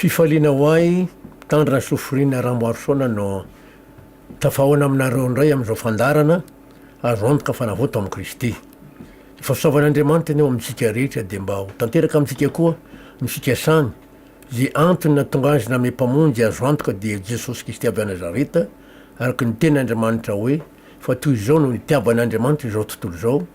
fifaliana ho ahy tandrina sofirina ramboarosaona no tafahoana aminareo indray amin'izao fandarana azo antoka fa navoto amin'i Kristy. Fahasoavan'Andriamanitra ny eo amintsika rehetra dia mba ho tanteraka amintsika koa ny fikasany zay antony nahatonga azy namempamonjy azo antoka dia Jesosy Kristy avy a Nazareta, araka ny tenin'Andriamanitra hoe fa toy izao no nitiavan'Andriamanitra izao tontolo izao,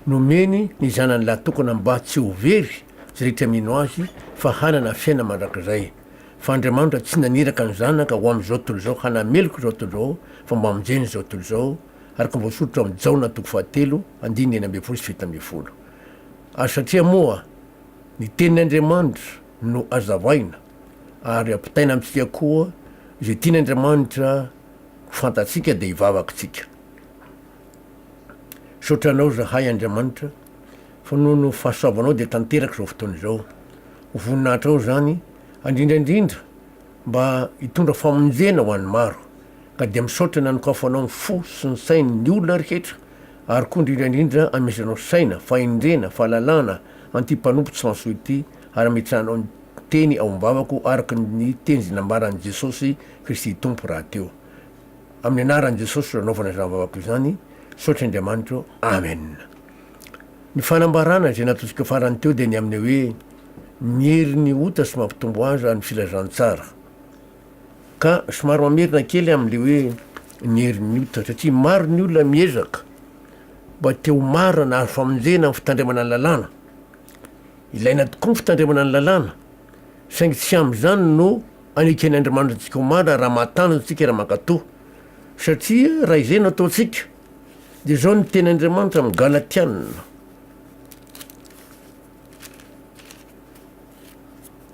nomeny ny zanany lahy tokana mba tsy ho very zay rehetra mino azy fa hanana fiaina mandrakizay. Fa Andriamanitra tsy naniraka ny zanaka ho amin'izao tontolo izao hanameloko izao tontolo izao fa mba hamonjeny izao tontolo izao, araka voasoratra amin'ny Jaona 4:9-10. Ary satria moa ny tenin'Andriamanitra no azavaina ary ampitaina amintsika koa izay tian'Andriamanitra fantatsika dia hivavakitsika. Saotranao zahay Andriamanitra fa noho fahasoavanao dia tanteraka izao fotoana izao. Ho voninahitra ao zany indrindrandrindra mba hitondra famonjena ho an'ny maro, ka dia misaotra nanokafanao ny fo sy ny sain'ny olona rehetra, ary koa indrindrandrindra amesanao saina, fahendrena, fahalalana anty-mpanompo tsy mahasoa ity, ary ametranao ny teny ao am-bavako araka ny teny zay nambaran'i Jesosy Kristy Tompo raha teo. Amin'ny anaran'i Jesosy ranaovana izany vavako izany, saotra Andriamanitra. Amen. Ny fanambarana zay nataontsika farany teo dia ny amin'ny hoe miery ny ota sy mampitombo azy ny filazantsara. Ka somary mamerina kely amin'le hoe miery ny ota satria maro ny olona miezaka mba teo marina na azo famonjena amin'ny fitandremana ny lalàna. Ilaina tokoa ny fitandremana ny lalàna, saingy tsy amin'izany no aneken'Andriamanitra antsika ho marina raha mahatanjona antsika raha mankatoa, satria raha izay no ataontsika dia izao ny tenin'Andriamanitra amin'ny Galatiana.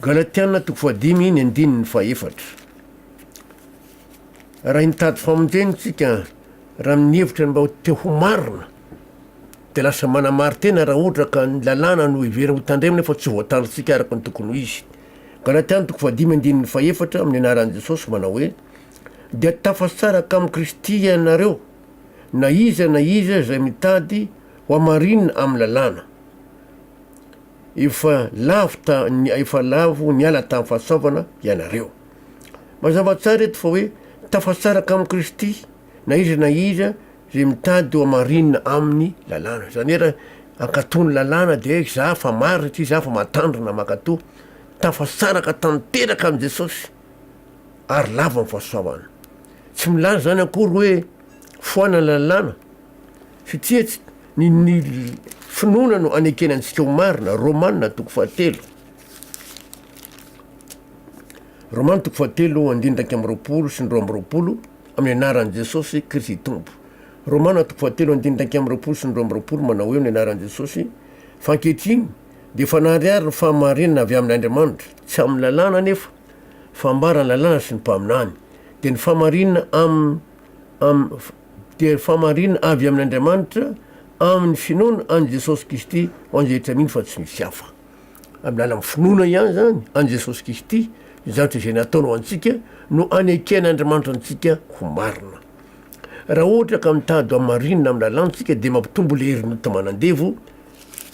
Galatiana 5:4. Raha nitady famonjena tsika raha minevitra mba te ho marina dia lasa manamary tena raha ohatra ka ny lalàna no iverina ho tandremana fa tsy voatanjitsika araka ny tokony ho izy. Galatiana 5:4 amin'ny anaran'i Jesosy manao hoe dia tafasaraka amin'ny Kristy ianareo na iza zay mitady ho amarinina amin'ny lalàna. Efa lavo niala tamin'ny fahasoavana ianareo. Mazava tsara eto fa hoe tafasaraka amin'ny Kristy na iza zay mitady ho amarinina amin'ny lalàna. Zany hoe raha ankatony lalàna dia za fa marina satria za fa matandrina mankatoa, tafasaraka tanteraka amin'i Jesosy ary lava amin'ny fahasoavana. Tsy milaza zany akory hoe foana ny lalàna, satria ny finoana no anekena antsika ho marina. Romanina 4:7. Romana 4:20 sy 20 amin'ny anaran'i Jesosy Kristy Tompo. Romana 4:20 sy 20 manao hoe amin'ny anaran'i Jesosy, fa ankehitriny dia efa nahariary ny fahamarinana avy amin'Andriamanitra, tsy amin'ny lalàna nefa fa ambarany lalàna sy ny mpaminany. Dia ny fahamarinana avy amin'Andriamanitra amin'ny finoana an'i Jesosy Kristy ho an'izay rehetra mino fa tsy misy hafa. Amin'ny alalan'ny finoana ihany zany an'i Jesosy Kristy, zavatra izay nataony ho antsika no aneken'Andriamanitra antsika ho marina. Raha ohatra ka mitady ho amarinina amin'ny lalàntsika dia mampitombo le herinota manandevo.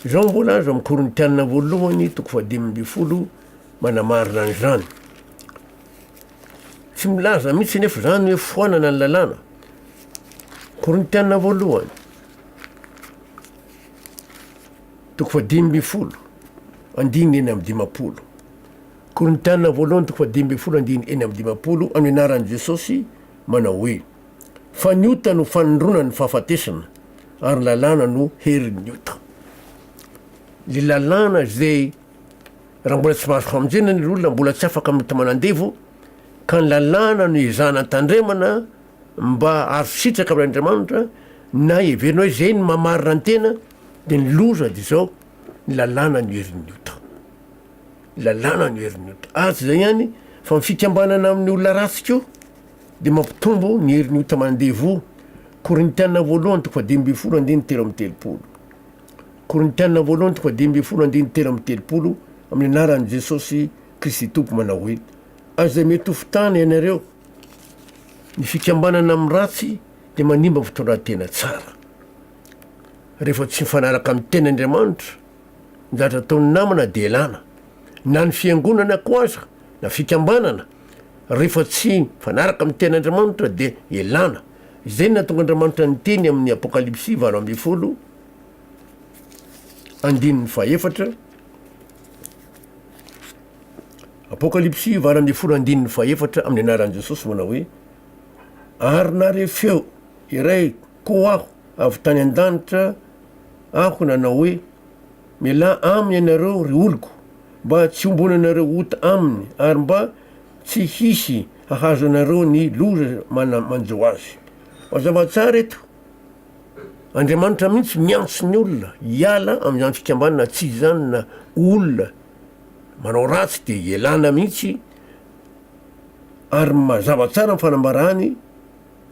Izao mbola azo amin'ny Korintiana 1:12 manamarina an'izany. Tsy milaza mihitsy nefa zany hoe foanana ny lalàna. Korintiana 1:12. Korintiana 1:12 amin'ny anaran'i Jesosy manao hoe fa ny ota no fanondrona ny fahafatesana ary ny lalàna no herin'ny ota. Le lalàna zay raha mbola tsy mahazo famonjena ny olona, mbola tsy afaka mita manandevo, ka ny lalàna no izana tandremana mba azo sitraka amin'Andriamanitra na heverinao hoe zay ny mamarina ny tena, dia ny loza dia izao ny lalàna ny herin'ny ota. Lalàna ny herin'ny ota. Tsy zay ihany fa mifikambanana amin'ny olona ratsy koa dia mampitombo ny herin'ny ota mandevo. Korintiana 1:12-13. Korintiana 1:12-13 amin'ny anaran'i Jesosy Kristy Tompo manao hoe aza mety ho fitana ianareo ny fikambanana amin'ny ratsy dia manimba fitondran-tena tsara. Rehefa tsy mifanaraka amin'ny tenin'Andriamanitra, ny zavatra ataon'ny namana dia elana, na ny fiangonana koa aza na fikambanana rehefa tsy fanaraka amin'ny tenaandriamanitra de elana. Izay natonga Andriamanitra nyteny amin'ny Apokalipsy 20 andininy faefatra. Apokalipsy 20 andininy faefatra amin'ny anaran'i Jesosy manao hoe ary nare feo iray ko aho avy tany an-danitra aho nanao hoe miala aminy ianareo ry oloko mba tsy ombona anareo ota aminy ary mba tsy hisy hahazo anareo ny loza manjo azy. Mazava tsara eto, Andriamanitra mihitsy miantso ny olona hiala amin'izany fikambanana tsy zany na olona manao ratsy de ialana mihitsy, ary mazava tsara mifanambarany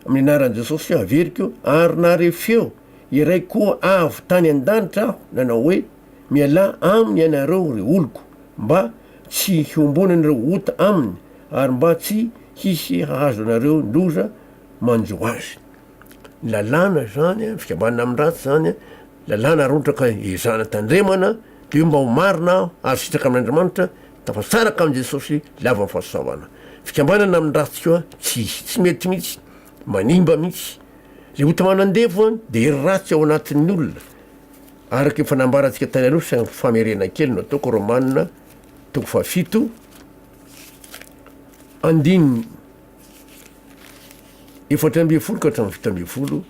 amin'ny anaran'i Jesosy averiko ary nare feo iray koa avy tany an-danitra aho nanao hoe miala aminy ianareo ry oloko mba tsy hiombona anareo ota aminy ary mba tsy hisy hahazo anareo loza manjo azy. Lalàna zany fikambanana amin'ny ratsy zany lalàna rotraka ezana tandremana de mba ho marina azo sitraka amin'Andriamanitra tafasaraka amin'i Jesosy lava ny fahasoavana. Fikambanana amin'ny ratsy koa tsy mety mihitsy, manimba mihitsy. Le ota manandevo de hery ratsy ao anatin'ny olona. Araky fanambarantsika tany aloha sy famerena kely no ataoko Romanina 7 andininy 14 ka hatramin'ny 17.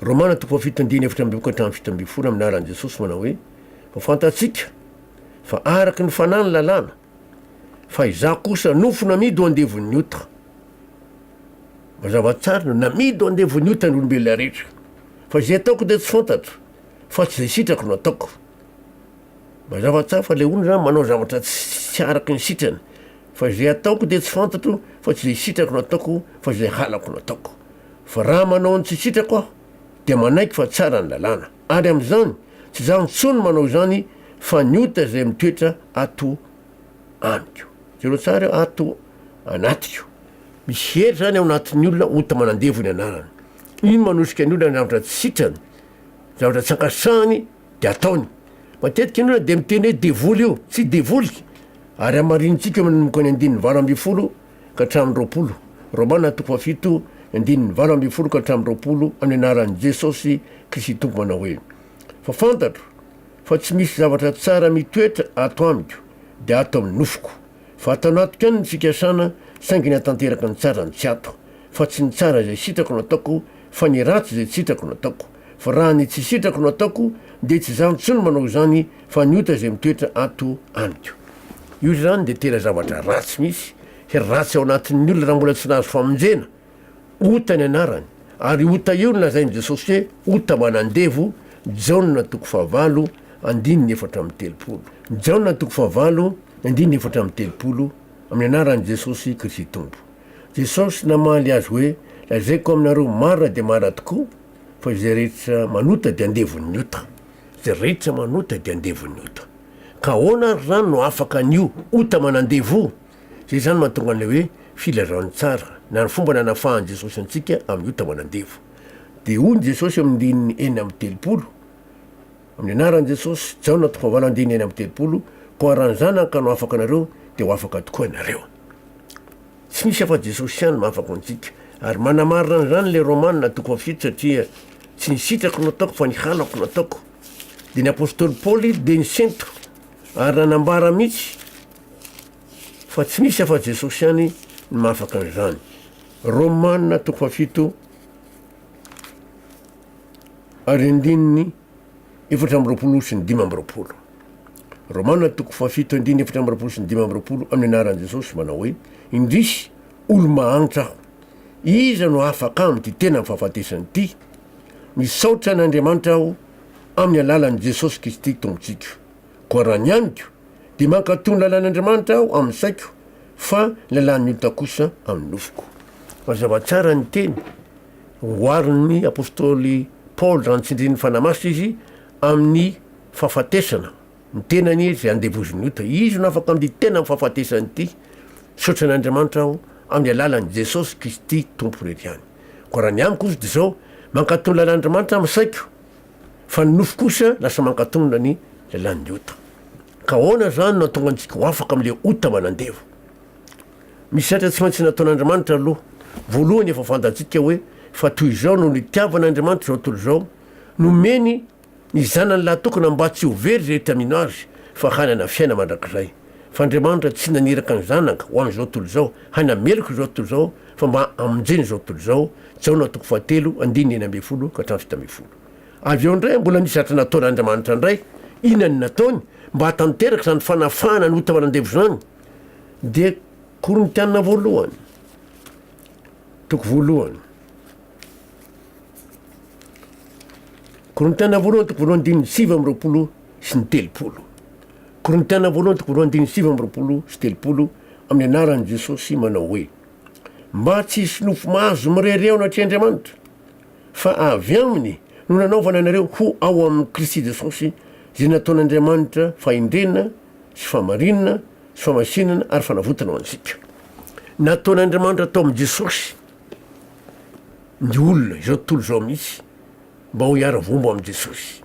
Romana 7 andininy 14 ka hatramin'ny 17 amin'ny anaran'i Jesosy manao hoe fa fantatsika fa araky ny fanahy ny lalàna fa izaho kosa nofo namidy ho andevon'ny ota. Mazava tsara no namidy ho andevon'ny ota ny olombelona rehetra. Fa izay ataoko de tsy fantatra fa tsy zay sitrako no ataoko. Mazava tsara fa le olona zany manao zavatra tsy araky ny sitrany. Fa izay ataoko de tsy fantatro fa tsy zay sitrako no ataoko fa izay halako no ataoko. Fa raha manao ny tsy sitrako aho de manaiky fa tsara ny lalàna. Ary amin'izany tsy zaho ntsony manao izany fa ny ota zay mitoetra ato amiko. Zero tsara ato anatiko. Misy hery zany ao anatin'ny olona ota manandevo ny anarany. Ino manosika ny olona zavatra tsy sitrany, zavatra tsy ankasahany de ataony. Matetika ny olona de miteny hoe devoly io, tsy devoly. Ary amarinitsika manomboka ny andininy 20 ka hatramin'ny 20. Romana 7 andininy 20 ka hatramin'ny 20 amin'ny anaran'i Jesosy Kristy Tompo manao hoe fa fantatro fa tsy misy zavatra tsara mitoetra ato amiko de ato amin'ny nofoko. Fa ato anatiko ihany ny fikasana saingy ny hatanteraka ny tsara ny tsy ato. Fa tsy ny tsara zay sitrako no ataoko fa ny ratsy zay tsy sitrako no ataoko. Fa raha ny tsy sitrako no ataoko de tsy zaho ntsony manao izany fa ny ota zay mitoetra ato amiko. Io zany de tena zavatra ratsy misy, hery ratsy ao anatin'ny olona raha mbola tsy nahazo famonjena. Ota ny anarany, ary ota io nolazain'i Jesosy hoe ota manandevo. Jaona 4 andininy 4:30. Jaona 4 andininy 4:30 amin'ny anaran'i Jesosy Kristy Tompo. Jesosy namaly azy hoe lazaiko aminareo marina de marina tokoa fa izay rehetra manota de andevon'ny ota. Izay rehetra manota de andevon'ny ota. Ka ahoana ary zany no afaka an'io ota manandevo? Zay zany mahatonga an'ilay hoe filazany tsara na ny fomba nanafahan'i Jesosy antsika amin'ny ota manandevo. De hoy Jesosy amin'ny andininy 4:30 amin'ny anaran'i Jesosy, Jaona 4 andininy 4:30, ko raha ny zanaka no afaka anareo de ho afaka tokoa ianareo. Tsy misy afa Jesosy ihany mahafaka antsika. Ary manamarina an'izany le Romanina 7 satria tsy ny sitrako no ataoko fa ny halako no ataoko. De ny apôstôly Paoly de ny sento ary nanambara mihitsy fa tsy misy afa Jesosy ihany ny mahafaka an'izany. Romanina 7 ary andininy 4:20 sy ny 5:20. Romanina 7 andininy 4:20 sy ny 5:20 amin'ny anaran'i Jesosy manao hoe indrisy olo mahagnitra aho, iza no afaka aminy ty tena mifahafatesany ty? Misaotra n'Andriamanitra aho amin'ny alalan'i Jesosy Kristy tompontsika. Koa raha ny amiko de mankatony lalàn'Andriamanitra aho amin'ny saiko fa lalàn'ny ota kosa amin'ny nofoko. Mazava tsara ny teny hoarin'ny apôstôly Paoly raha nitsindrin'ny fanamasina izy amin'ny fahafatesana. Ny tenany zay andevoziny ota, izy no afaka amin'ny tena mifahafatesany ty. Saotra n'Andriamanitra aho amin'ny alalan'i Jesosy Kristy tompo rery ihany. Koa raha ny amiko izy de zao mankatony lalàn'Andriamanitra amin'ny saiko fa ny nofo kosa lasa mankatona ny lalàn'ny ota. ka ahoana zany natonga antsika ho afaka am'le ota manandevo. Misy satra tsy maintsy nataon'Andriamanitra aloha. Voalohany efa fantatsika hoe fa toy izao no nitiavan'Andriamanitra zao tontolo zao nomeny ny zanany laha tokana mba tsy ho very rehetra mino azy fa hanana fiaina mandrakizay. Fa Andriamanitra tsy naniraka ny zanaka ho am'izao tontolo zao hanameloko zao tontolo zao fa mba amonjeny zao tontolo zao. Jaona 3:9 ka 10. Avy eo indray mbola nisy satra nataon'Andriamanitra indray. Inany nataony mba hatanteraka zany fanafahana ny ota manandevo zany de Korintianina voalohany Korintianina voalohany 7:20 sy ny 30. Korintianina voalohany 7:20 sy 30 amin'ny anaran'i Jesosy manao hoe mba tsy hisy nofo mahazo mirereo natria Andriamanitra fa avy aminy no nanaovana anareo ho ao amin'ny Kristy Jesosy zay nataon'Andriamanitra fahendrena sy famarinana sy famasinana ary fanavotana ho antsika. Nataon'Andriamanitra atao amin'i Jesosy ny olona izao tontolo zao mihitsy mba ho hiara-vombo amin'i Jesosy.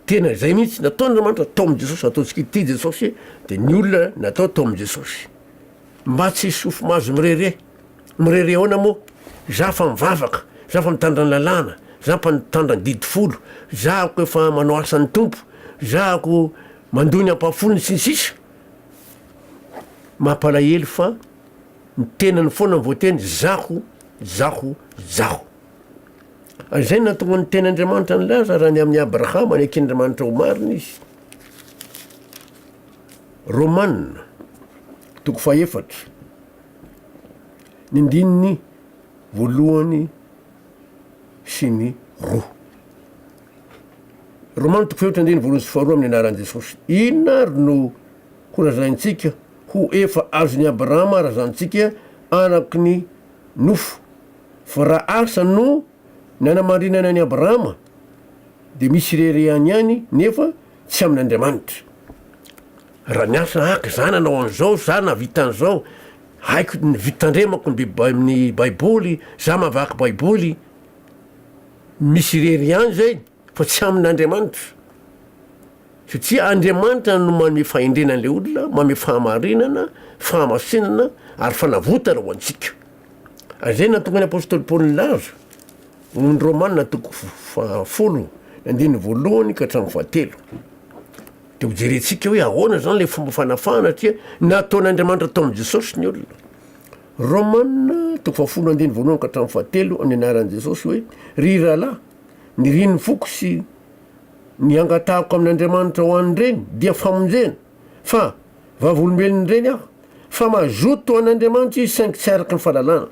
Tena zay mihitsy nataon'Andriamanitra atao amin'i Jesosy, ataontsika ity Jesosy de ny olona natao atao amin'i Jesosy. Mba tsy hisy sofo mahazo mirere ahoana moa za fa mivavaka, za fa mitandra ny lalàna, za fa mitandra ny didifolo, zako efa manao asan'ny tompo, zako mandony ampafolony sy ny sisa. Mampalahelo fa ny tenany foana voateny zaho. Zay natonga ny ten'Andriamanitra ny laza raha ny amin'ny Abrahama ny eken'Andriamanitra ho marina izy. Romanina 4 ny andininy 1 sy ny 2. Romanina 4 andininy 1 sy 2 amin'ny anaran'i Jesosy. Inona ary no korazaintsika ho efa azon'ny Abrahama razantsika anaky ny nofo. Fa raha asa no nanamarinana ny Abrahama de misy rerehany ihany nefa tsy amin'Andriamanitra. Raha ny asa aky za nanao an'izao, za navita an'izao, haiko ny vitandremako ny baiboly, za mavaky baiboly, misy rery ihany zay fa tsy amin'Andriamanitra. Satria Andriamanitra no manome fahendrenan'le olona, manome fahamarinana, fahamasinana ary fanavotana ho antsika. Zay natonga ny apôstôly Paoly laza ny Romanina 10 andininy 1 ka 3. De ho jerentsika hoe ahoana zany le fomba fanafahana satria nataon'Andriamanitra atao amin'i Jesosy ny olona. Romanina 10 andininy 1 ka 3 amin'ny anaran'i Jesosy hoe ry rahalahy ny riny foko sy ny angatahako amin'Andriamanitra ho an'ny reny dia famonjena fa vavolombelony reny aho fa mazoto ho an'Andriamanitra izy saingy tsy araky ny fahalalana.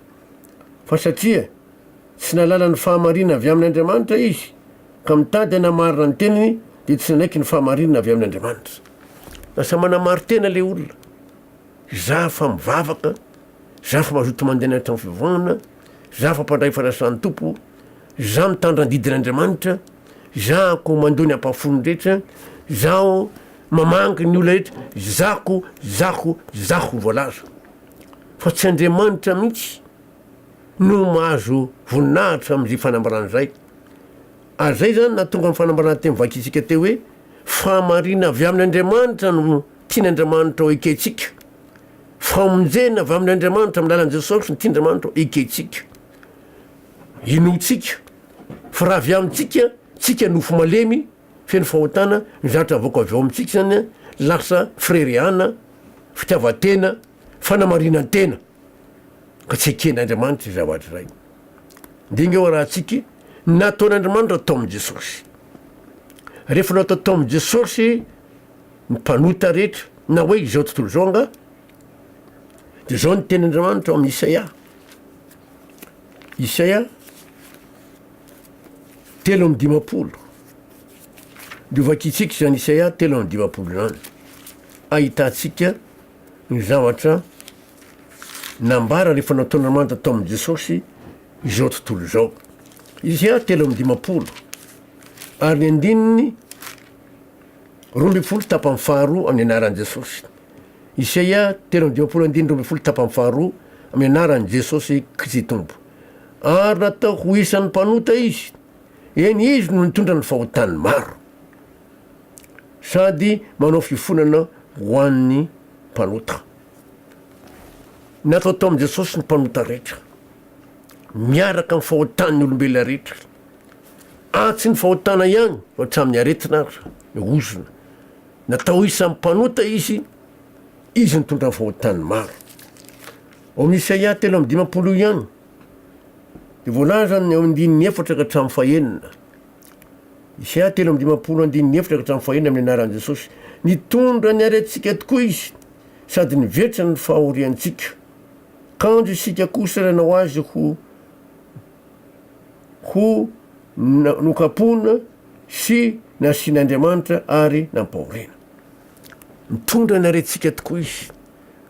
Fa satria tsy nalala ny fahamarina avy amin'Andriamanitra izy ka mitady hanamarina ny teniny de tsy nanaiky ny fahamarina avy amin'Andriamanitra. Lasa manamary tena le olona. Za fa mivavaka, za fa mazoto mandeha anaty trano fivavahana, za fa mpandray fanasan'ny tompo, za mitandra ny didin'Andriamanitra, zako mandony ampafolony rehetra, zaho mamangy ny olona rehetra, zako voalaza. Fa tsy Andriamanitra mihitsy no mahazo voninahitra am'zay fanambarana zay. Ary zay zany natonga amin'ny fanambarana teny vakitsika teo hoe fahamarina avy amin'Andriamanitra no tian'Andriamanitra ho eketsika. Famonjena avy amin'Andriamanitra amin'ny lalan'i Jesosy ny tian'Andriamanitra ho eketsika. Inotsika. Fa raha avy amintsika, tsika nofo malemy, feno fahotana, ny zavatra avoaka avy ao amintsika zany lasa freriana, fitiavatena, fanamarinantena. Ka tsy eken'Andriamanitra i zavatra zay. Dinga eo raha tsika nataon'Andriamanitra atao amin'i Jesosy. Rehefa natao atao amin'i Jesosy ny mpanota rehetra na hoe izao tontolo zao nga de zao ny ten'Andriamanitra amin'ny Isaia 3:10. De vakitsika zany Isaia 3:10 zany. Ahitantsika ny zavatra nambara rehefa nataon'Andriamanitra atao amin'i Jesosy izao tontolo zao. Isaia 3:10 ary ny andininy 12 tapany faharoa amin'ny anaran'i Jesosy. Isaia 3:10 andininy 12 tapany faharoa amin'ny anaran'i Jesosy Kristy tompo. Ary natao ho isan'ny mpanota izy, eny izy no nitondra ny fahotany maro. sady manao fifonana hoan'ny mpanota. Natao tao am' Jesosy ny mpanota rehetra miaraka amin'ny fahotany olombelona rehetra, tsy ny fahotana ihany fa hatramin'ny aretina ary ozona. Natao isan'ny mpanota izy nitondra ny fahotany maro. Ao amin'ny Isaia 3:10 ihany de voalaza ny ao 9 ka hatramin'ny 9. Isaia 3:10 ka hatramin'ny 9 amin'ny anaran'i Jesosy. Nitondra ny aretintsika tokoa izy sady nivetra ny fahoriantsika. Kanjo isika kosa ranao azy ho nokapona sy nasian'Andriamanitra ary nampahoriana. Mitondra ny aretintsika tokoa izy,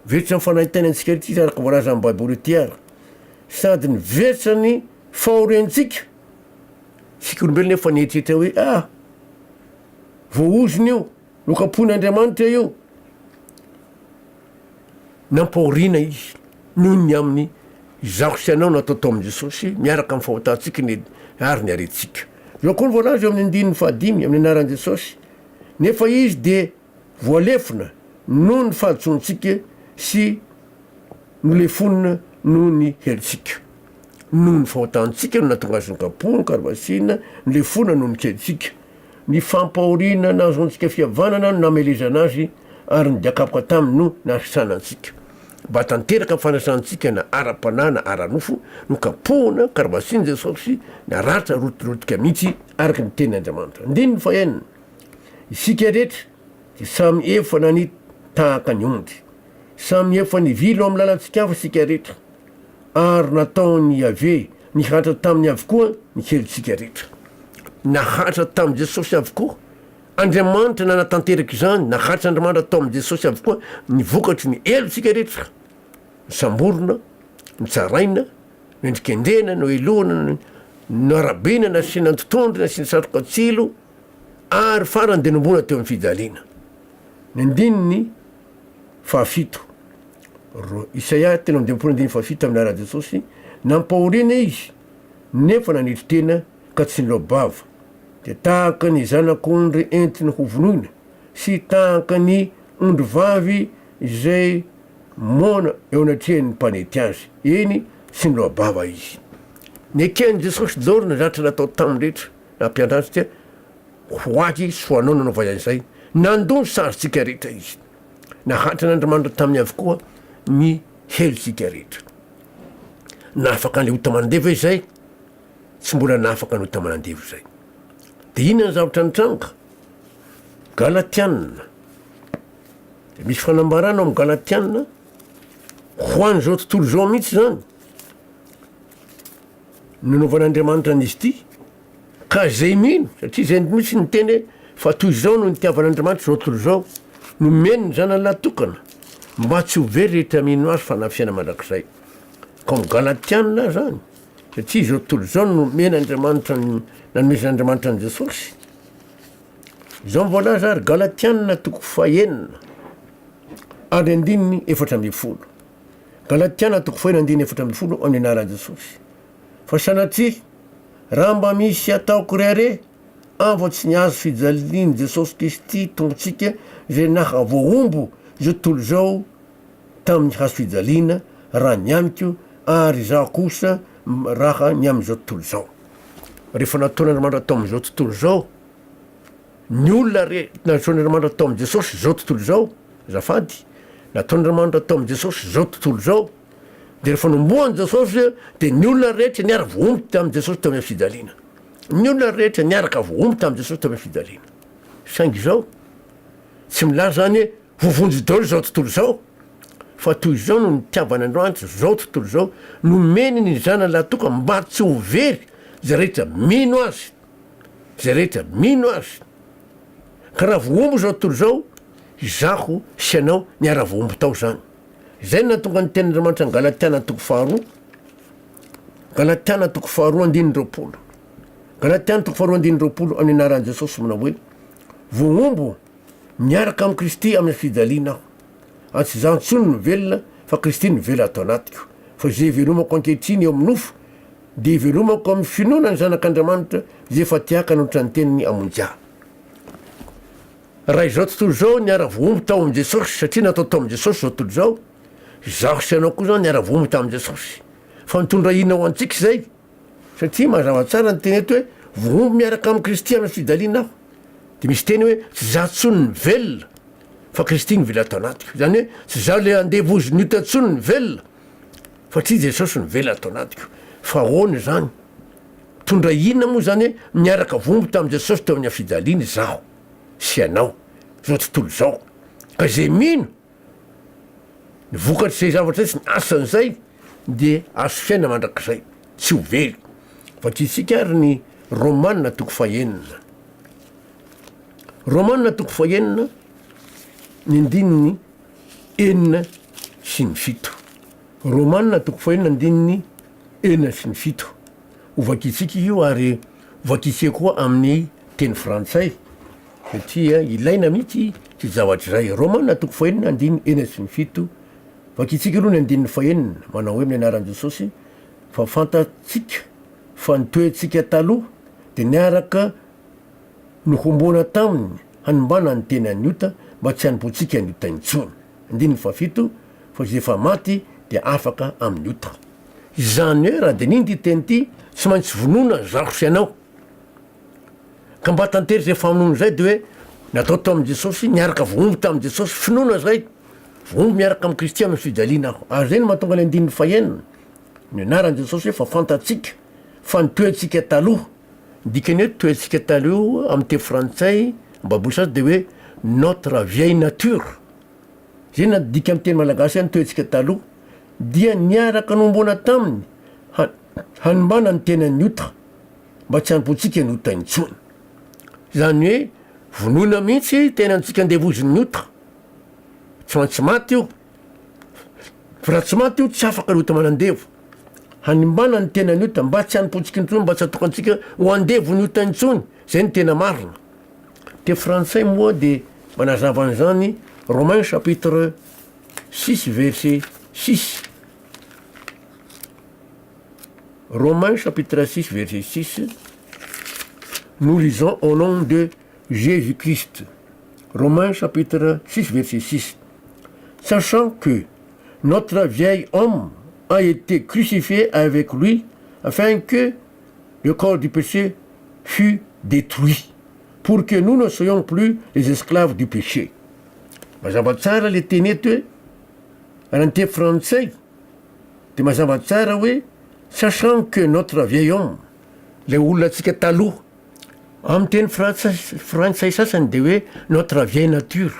vetra ny fanahitana antsika rehetra izy araka voalaza amin'ny Baiboly ity ary, sady nivetra ny fahoriantsika. Sika olombelona efa nietrehitra hoe voaoziny io, nokapon'Andriamanitra io, nampahoriana izy noho ny amin'ny zaho sy anao natao tao amin'i Jesosy miaraka amin'ny fahotantsika ary ny aretintsika. Zao koa ny voalaza eo amin'ny 5 amin'ny anaran'i Jesosy. Nefa izy de voalefona noho ny fahatsontsika sy nolefonina noho ny helitsika. Noho ny fahotantsika no natonga azy nokapona karvasina, nolefona noho ny helitsika. Ny fampahoriana nazontsika fihavanana no namelezana azy ary nidiakapoka taminy no nasanantsika. Mba tanteraka fanasantsika na ara-panahy na ara-nofo nokapona karvasiny Jesosy naratra rotorotika mihitsy araka ny tenin'Andriamanitra. Ndiny ny fahenina, isika rehetra de samy efa nany tahaka ny ondry, samy efa nivilo amin'ny lalantsika hafa sika rehetra, ary nataony ave nihatra tamin'ny avokoa ny helitsika rehetra. Nahatra tamin'i Jesosy avokoa Andriamanitra nanatanteraka izany, nahatra Andriamanitra tao amin'i Jesosy avokoa ny vokatry ny helitsika rehetra, samborona, nitsaraina, nendrikendena, no elohana, no arabena, nasiana antotondry, nasiana satroka tsilo, ary farany de nombona teo amin'ny fijaliana. Ny andininy fahafito, Isaia 3:17 amin'ny ara Jesosy, nampahoriana izy nefa nanitry tena ka tsy niloabava, de tahaka ny zanak'ondry entiny ho vonoina sy tahaka ny ondry vavy izay mona eo anatrehan'ny mpanety azy, eny tsy niloabava izy. Ny eken'i Jesosy daholo na zatra natao tamin'ny rehetra nampiandratsika hoaky sy ho anao nanao vaizay, nandony sarytsika rehetra izy. Nahatra n'Andriamanitra tamin'ny avokoa ny helitsika rehetra. Nafaka ny ota mandeva izay, tsy mbola nafaka ny ota manandeva izay. De inona ny zavatra nitranga? Galatianina. De misy fanambarana amin'ny Galatianina ho an'izao tontolo zao mihitsy zany nanaovan'Andriamanitra an'izy ity, ka zay mino satria zay mihitsy ny teny fa toy izao no nitiavan'Andriamanitra zao tontolo zao, nomeny ny zanany latokana mba tsy ho very rehetra mino azy fa nafiana mandrakizay. Ka amin'ny Galatianina zany, satria zao tontolo zao no men'Andriamanitra nanomezan'Andriamanitra an' Jesosy. Zao voalaza ary Galatianina 4:9 ary 4:10. Galatiana 4:4 amin'ny anaran'i Jesosy. Fa sanatria raha mba misy ataoko rehare avo tsy niazo fijaliany Jesosy Kristy tongotsika zay naha voaombo zao tontolo zao tamin'ny hazo fijaliana raha ny amiko ary zaho kosa raha ny am'izao tontolo zao. Rehefa nataon'Andriamanitra tao am'izao tontolo zao, ny olona nataon'Andriamanitra tao am' Jesosy zao tontolo zao, zafady, nataon'Andriamanitra tao am' Jesosy zao tontolo zao, de rehefa nomboan'i Jesosy de ny olona rehetra niaraka voaomby tamin'i Jesosy tao amin'ny fijaliana. Ny olona rehetra niaraka voaomby tamin'i Jesosy tao amin'ny fijaliana. Saingy zao tsy milaza zany vovonjy daholo zao tontolo zao, fa toy izao no nitiavan'Andriamanitra zao tontolo zao, nomeny ny zanany latoka mba tsy ho very zay rehetra mino azy, zay rehetra mino azy. Ka raha voaombo zao tontolo zao, zaho sy anao niara voaombo tao zany. Zay natonga ny tenin'Andriamanitra ny Galatiana 4:2, Galatiana 4:20. Galatiana 4:20 amin'ny anaran'i Jesosy manao hoe voaombo miaraka amin'i Kristy amin'ny fijaliana aho. Ary tsy zaho ntsony no velona fa Kristy no vela atao anatiko. Fa zay velomako ankehitriny eo amin'ny nofo de velomako amin'ny finoana ny zanak'Andriamanitra zay efa tiaka nanotra ny teniny amonjà. raha izao tontolo zao niara-vomby tao am' jesosy satria natao tao am' jesosy zao tontolo zao zaho sy anao koa zao niara-vomby tao am' jesosy fa mitondra ina ho antsika zay satria mazava tsara ny teny eto hoe vomby miaraka amy kristy amy fidaliana aho de misy teny hoe tsy za tsony ny velona fa kristy ny vela atao anatiko zany hoe tsy zaho le andevozy nyota tsony ny velona fa tsy jesosy ny vela atao anatiko fa ahoany zany tondra inona moa zany hoe miaraka vomby tamy jesosy teo amin'ny afidaliana zaho sy anao zao tontolo zao ka zay mino ny vokatry zay zavatra tsy ny asan'zay de azo fiaina mandrak'zay tsy ho vely fa tsitsika ary ny romanina toko fahenina romanina toko fahenina ny andininy enina sy ny fito romanina toko fahenina andininy enina sy ny fito ovakitsika io ary ovakitsika koa amin'ny teny frantsay satria ilaina mihitsy ty zavatra zay romanina toko fahenina andininy enina sy ny fito vakitsika aloha ny andininy fahenina manao hoe amin'ny anaran' jesosy fa fantatsika fa nitoetsika taloha de niaraka nohomboana taminy hanimbana ny teny anyota mba tsy hanompotsika nyota intsony andininy fafito fa zay efa maty de afaka amin'ny ota zany hoe raha de niny ty teny ty tsy maintsy vonona zaho sy anao ka mba tantery zay famonono zay de hoe natao tao am' jesosy niaraka vomby tamy jesosy finoana zay vomby miaraka amy kristy amy fidaliana aho ary zay ny mahatonga le andininy fahenina ny anaran' jesosy hoe fa fantatsika fa nitoetsika taloha dikany hoe toetsika taloha amy te frantsay mbaboly sasy de hoe notre vieille nature zay na dika amy teny malagasy hoe nitoetsika taloha dia niaraka nombona taminy hanimbana ny tena ny ota mba tsy hanompotsika ny ota intsony zany hoe vonona mihitsy tena antsika andevoziny ota tsy maintsy maty io fa raha tsy maty io tsy afaka ny ota manandevo hanimbana ny tena ny ota mba tsy hanompotsika intsony mba tsy atoko antsika ho andevo ny ota intsony zay ny tena marina te frantsay moa de manazava an'zany Romains chapitre 6 verset 6 Romains chapitre 6 verset 6 nous lisons au nom de Jésus-Christ. Romains chapitre 6 verset 6 sachant que notre vieil homme a été crucifié avec lui afin que le corps du péché fût détruit pour que nous ne soyons plus les esclaves du péché. Mazava tsara le teny eto hoe raha ny te frantsay de mazava tsara hoe sachant que notre vieil homme le olona atsika taloha amy teny frantsay sasany de hoe notre vieille nature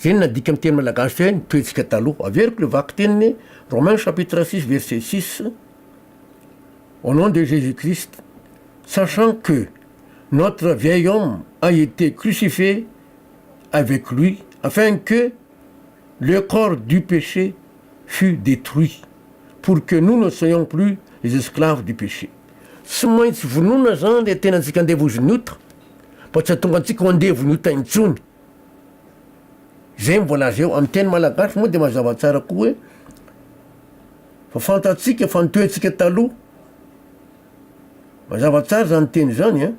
zay ny nadika amy teny malagasy hoe nitoetsika taloha averiko le vaky teniny Romains chapitre 6 verset 6 au nom de Jésus-Christ sachant que notre vieil homme a été crucifié avec lui afin que le corps du péché fût détruit pour que nous ne soyons plus les esclaves du péché. Tsy maintsy vonona zany le tena antsika andevoziny ota mba tsy hatonga antsika ho andevony ota intsony zay mivolaza eo amy teny malagasy moa de mazava tsara koa hoe fa fantatsika fa nitoetsika taloha mazava tsara zany teny zany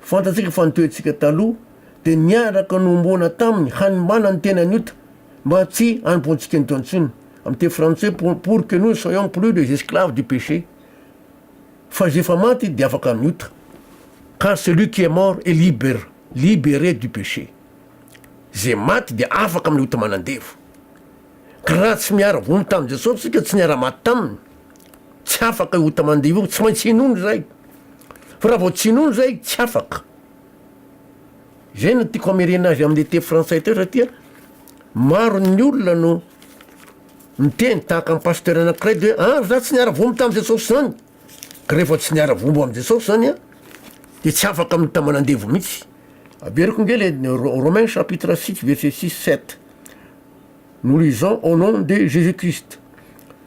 fantatsika fa nitoetsika taloha de niaraka nombona taminy hanimbana ny tena ny ota mba tsy hanompontsika nyto antsony amy te français pour que nous ne soyons plus les esclaves du péché fa zay efa maty de afaka amin'ny ota car celui qui est mort est libéré du péché zay maty de afaka amin'ny ota manandevo ka raha tsy miara vomby tamy jesosy sika tsy niara maty taminy tsy afaka ota mandevo io tsy maintsy inony zay fa raha vao tsy inony zay tsy afaka zay no tiako ameriana azy amle te frantsay teo satria maro ny olona no miteny tahaka amy pasteur anakiray de hoe za tsy niara vomby tamy jesosy zany ka rehefa tsy niara vomby amy jesosy zany de tsy afaka amy ta manandevo mihitsy averiko nge le Romains chapitre 6 verset 6-7 nous lisons au nom de Jésus-Christ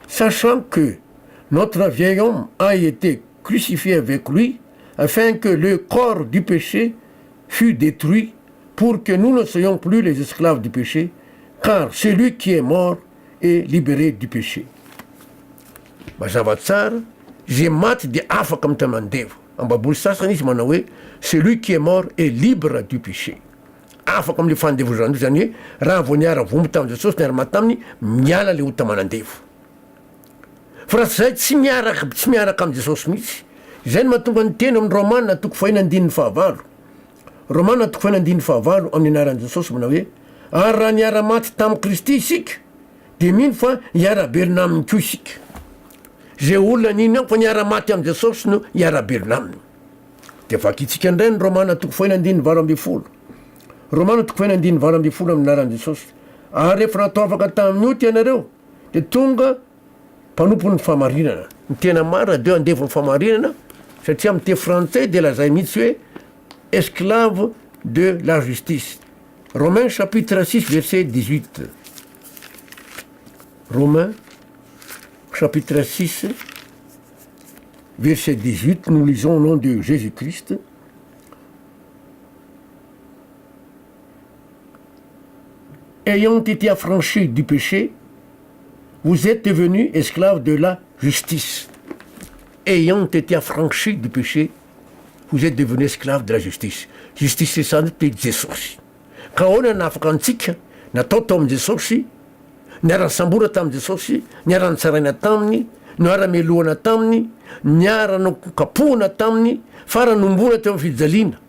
sachant que notre vieil homme a été crucifié avec lui afin que le corps du péché fût détruit pour que nous ne soyons plus les esclaves du péché car celui qui est mort est libéré du péché. Mazava tsara zay maty de afaka amy ta mandevo ambaboly sasany izy manao hoe celui qui est mort est libre du péché afaka am'le fandevozany io zany hoe raha vo niara vombo tamin' jesosy niara maty taminy miala le ota manandevo fa raha zay tsy miaraka am' jesosy mihitsy zay no mahatonga ny teny amin'ny romana toko fahinandininy fahavalo romana toko fahinandininy fahavalo amin'ny anaran'i jesosy manao hoe ary raha niara-maty tamin'i kristy isika de mino fa hiara-belona aminy ko isika zay olona niny ao fa niara-maty am' jesosy no hiara-belona aminy de vakitsika ndray ny romana toko fahinandininy valo amby folo romana toko fahinandininy valo amby folo amin'ny anaran'i jesosy ary rehefa natao afaka tamin'ny oty ianareo de tonga mpanompo ny famarinana ny tena mara de andevo ny famarinana satria am'te français de lazay mihitsy hoe esclave de la justice. Romains chapitre 6 verset 18. Romains chapitre 6 verset 18, nous lisons au nom de Jésus-Christ. Ayant été affranchis du péché, vous êtes devenus esclaves de la justice. Ayant été affranchis du péché, vous êtes devenus esclaves de la justice. Justice izany te Jesosy. Ka ahoana nafaka antsika natao tao am' Jesosy, niara-sambora tamin' Jesosy, niara-nitsaraina taminy, niara-melohana taminy, niara-kapohana taminy, faranombona teo amin'ny fijaliana,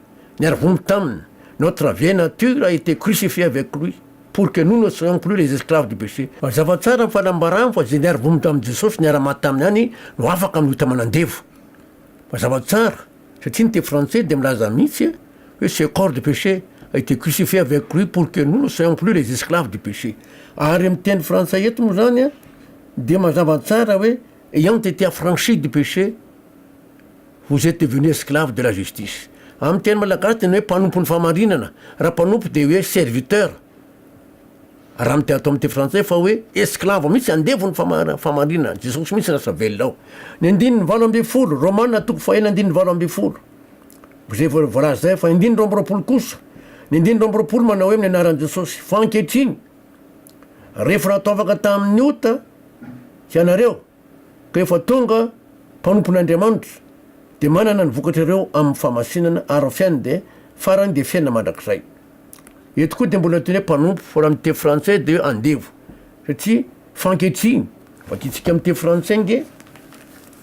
niara-vombo taminy. Notre vieille nature a été crucifiée avec lui pour que nous ne soyons plus les esclaves du péché. Mazava tsara ny fanambarana fa zay niara-vombo tamin' Jesosy, niara-maty taminy any no afaka amin'ny ota manandevo. Mazava tsara satria ny te français de milaza mihitsy hoe ce corps de péché a été crucifié avec lui pour que nous ne soyons plus les esclaves du péché. Ary am'teny français eto moa zany de mazava tsara hoe ayant été affranchi du péché, vous êtes devenus esclaves de la justice. Amin'ny teny malagasy teny hoe mpanompo ny famarinana, raha mpanompo de hoe serviteur. Raha am'te atao am'te français fa hoe esclave mihitsy andevo ny famarinana, Jesosy mihitsy lasa velona ao. Ny andininy valo amby folo, Romana toko fahena andininy valo amby folo. Zay voalaza zay fa indiny roambiroapolo kosa. Ny indiny roambiroapolo manao hoe amin'ny anaran'i Jesosy fa ankehitriny rehefa natao afaka tamin'ny ota sy anareo ka efa tonga mpanompon'Andriamanitra de manana ny vokatrareo amin'ny famasinana ary fiainy de farany de fiaina mandrakizay. Eto koa de mbola teny hoe mpanompo fa raha am'te français de andevo satria fankehitriny vakitsika am'te français nge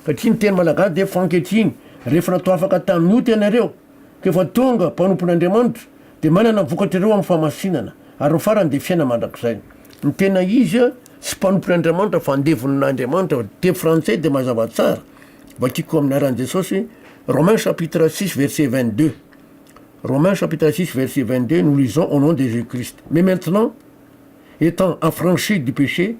satria ny teny malagasy de fankehitriny rehefa natao afaka tamin'ny ota ianareo ka efa tonga mpanompon'Andriamanitra de manana ny vokatrareo amin'ny famasinana ary ny farany de fiaina mandrakizay. Ny tena izy sy mpanompon'Andriamanitra fa andevon'Andriamanitra te français de mazava tsara vakiko amin'ny anaran'i Jesosy. Romains chapitre 6 verset 22. Romains chapitre 6 verset 22, nous lisons au nom de Jésus-Christ. Mais maintenant, étant affranchis du péché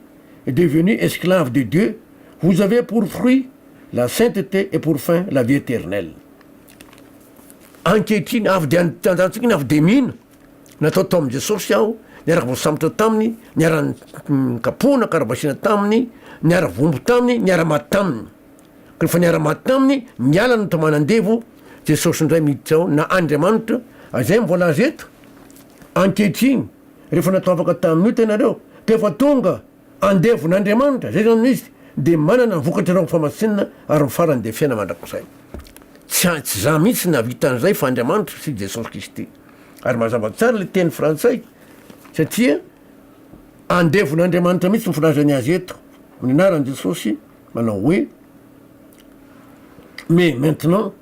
et devenus esclaves de Dieu, vous avez pour fruit la sainteté et pour fin la vie éternelle. Ankehitriny avy de andantsika avy de mihina natao tao am' Jesosy aho, niaraka voasambotra taminy, niara-kapohana karabasina taminy, niara-vombo taminy, niara-maty taminy. Ka rehefa niara-maty taminy miala no tamanandevo Jesosy indray miditra ao na Andriamanitra. Zay mivolaza eto ankehitriny rehefa natao afaka tamin'ny ota ianareo ka efa tonga andevon'Andriamanitra, zay zany izy de manana vokatrareo amin'ny famasinana ary ny farany de fiaina mandrakizay. Tsy za mihitsy navitan'izay fa Andriamanitra sy Jesosy Kristy. Ary mazava tsara le teny frantsay satria andevon'Andriamanitra mihitsy mifilazany azy eto amin'ny anaran'i Jesosy manao hoe mais maintenant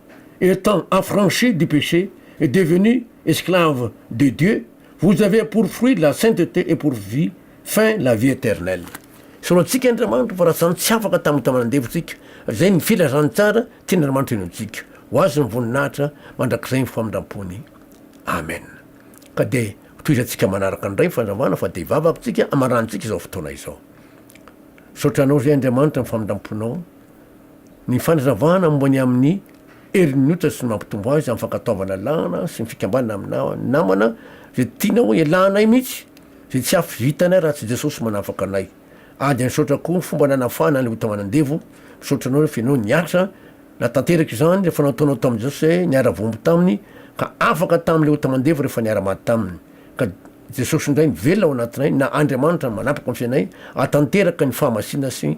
étant affranchis du péché et devenus esclaves de Dieu, vous avez pour fruit la sainteté et pour vie fin la vie éternelle. Soloantsika Andriamanitra fa raha zany tsy afaka tamin'ny tamanandevontsika. Zay ny filazany tsara tian'Andriamanitra inotsika. Ho azy ny voninahitra mandrakizay ny famindram-pony. Amen. Ka de toizantsika manaraka ndray fandrambana fa de ivavakotsika amarantsika izao fotoana izao. Sotranao zay Andriamanitra ny famindram-ponao, ny fanazavana mombany amin'ny herin'ota sy ny mampitombo azy amin'ny fankataovana lana sy ny fikambanana amina namana zay tianao ilanay mihitsy, zay tsy afy vitanay raha tsy Jesosy manafaka anay. Ady nisaotra koa ny fomba nanafana ny ota manandevo, misotranao fianao niasa natanteraky zany rehefa nataonao tamin' Jesosy niara-vombo taminy ka afaka tamin'le ota mandevo rehefa niara-maty taminy. Ka Jesosy indray mivelona ao anatinay na Andriamanitra manapaka ny fiainay atanteraka ny fahamasina sy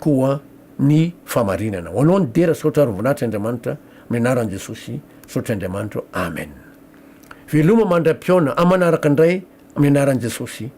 koa ny famarinana. Ho anao ny dera saotra ary voninahitra Andriamanitra amin'ny anaran'i Jesosy, saotra Andriamanitra. Amen. veloma mandram-piona amanaraka indray amin'ny anaran' jesosy.